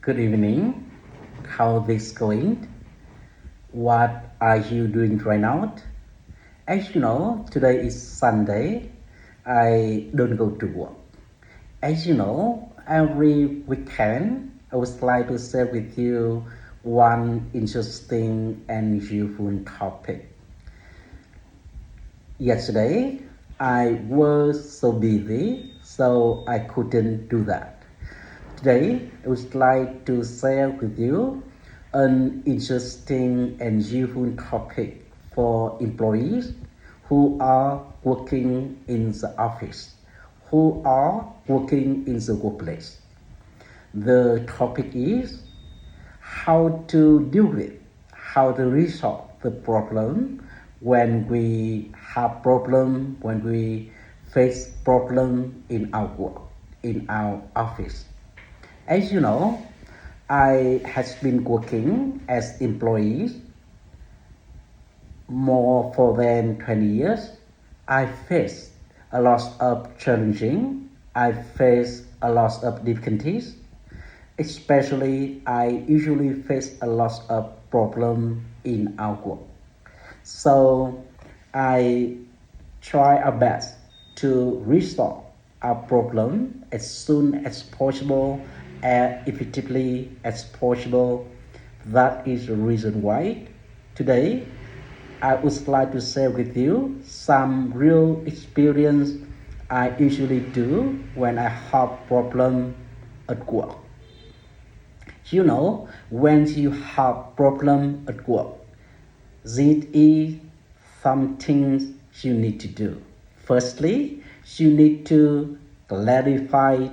Good evening. How this going? What are you doing right now? As you know, today is Sunday. I don't go to work. As you know, every weekend I would like to share with you one interesting and useful topic. Yesterday, I was so busy, so I couldn't do that. Today, I would like to share with you an interesting and useful topic for employees who are working in the office, who are working in the workplace. The topic is how to deal with, how to resolve the problem when we have problem, when we face problem in our work, in our office. As you know, I has been working as employees more for than 20 years. I face a lot of challenging. I face a lot of difficulties. Especially, I usually face a lot of problem in our work. So I try our best to resolve our problem as soon as possible, as effectively as possible. That is the reason why today I would like to share with you some real experience I usually do when I have problem at work. You know, when you have problem at work, this is something you need to do. Firstly, you need to clarify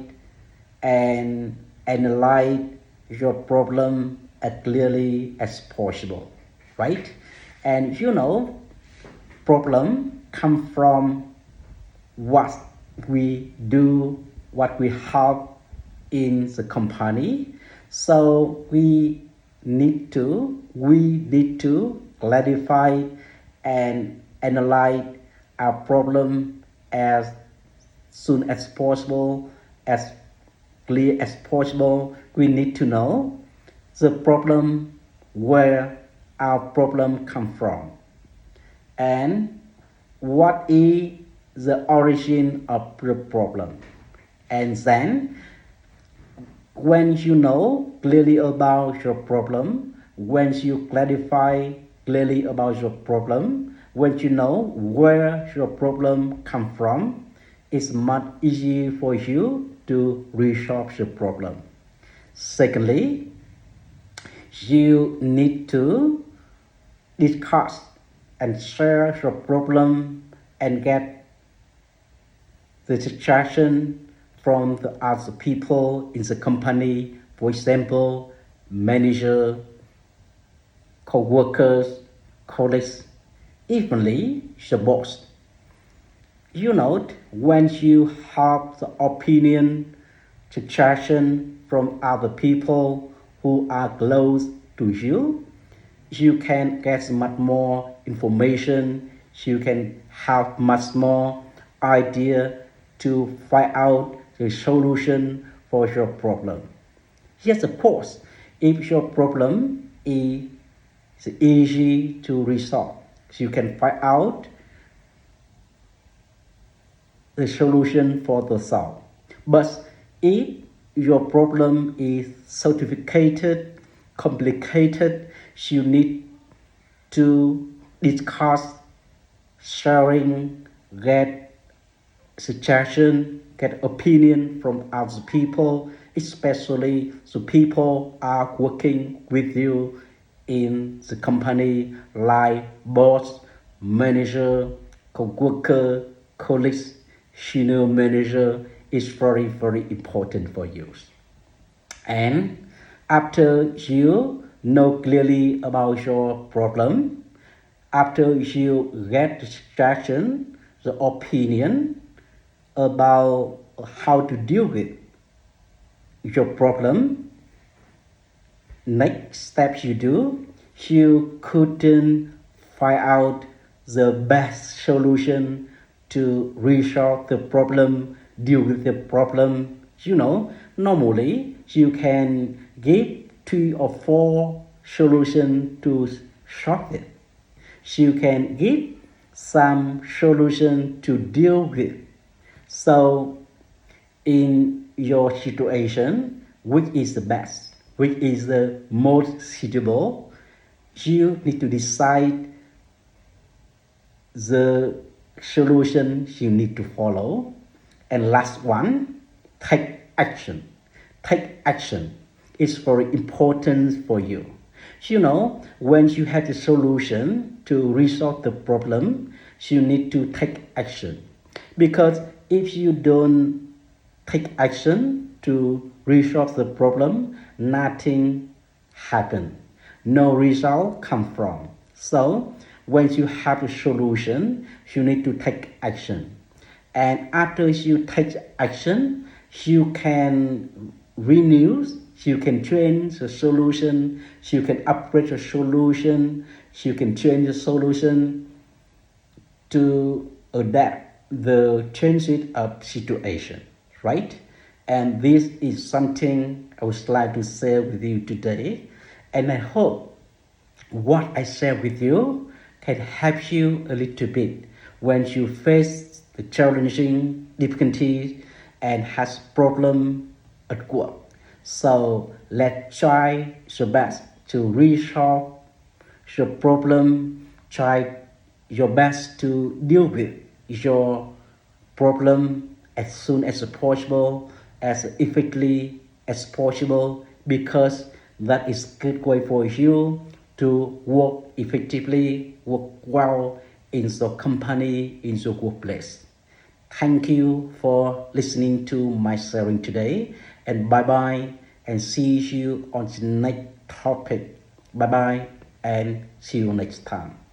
and analyze your problem as clearly as possible, right? And you know, problem come from what we do, what we have in the company. So we need to clarify and analyze our problem as soon as possible, as clear as possible. We need to know the problem, where our problem come from, and what is the origin of the problem. And then when you know clearly about your problem, when you clarify clearly about your problem, when you know where your problem come from, it's much easier for you to resolve the problem. Secondly, you need to discuss and share your problem and get the suggestion from the other people in the company, for example, manager, co-workers, colleagues, evenly the boss. You know, when you have the opinion, suggestion from other people who are close to you, you can get much more information, you can have much more idea to find out the solution for your problem. Yes, of course, if your problem is easy to resolve, you can find out the solution for the solve. But if your problem is sophisticated, complicated, you need to discuss, sharing, get suggestion, get opinion from other people, especially the people are working with you in the company, like boss, manager, co-worker, colleagues, senior manager is very, very important for you. And after you know clearly about your problem, after you get the suggestion, the opinion about how to deal with your problem, next steps you do, you couldn't find out the best solution to resolve the problem, deal with the problem. You know, Normally, you can give 3 or 4 solutions to solve it. You can give some solution to deal with. So, in your situation, which is the best, which is the most suitable, you need to decide the solution you need to follow. And last one, take action. Take action is very important for you. You know, when you have the solution to resolve the problem, you need to take action. Because if you don't take action to resolve the problem, nothing happen. No result come from. So when you have a solution, you need to take action. And after you take action, you can renew, you can change the solution, you can upgrade the solution, you can change the solution to adapt the changes of situation, right? And this is something I would like to share with you today. And I hope what I share with you can help you a little bit when you face the challenging difficulties and has problem at work. So let's try your best to resolve your problem. Try your best to deal with your problem as soon as possible, as effectively as possible, because that is good way for you to work effectively, work well in your company, in your workplace. Thank you for listening to my sharing today, and bye bye, and see you on the next topic. Bye bye, and see you next time.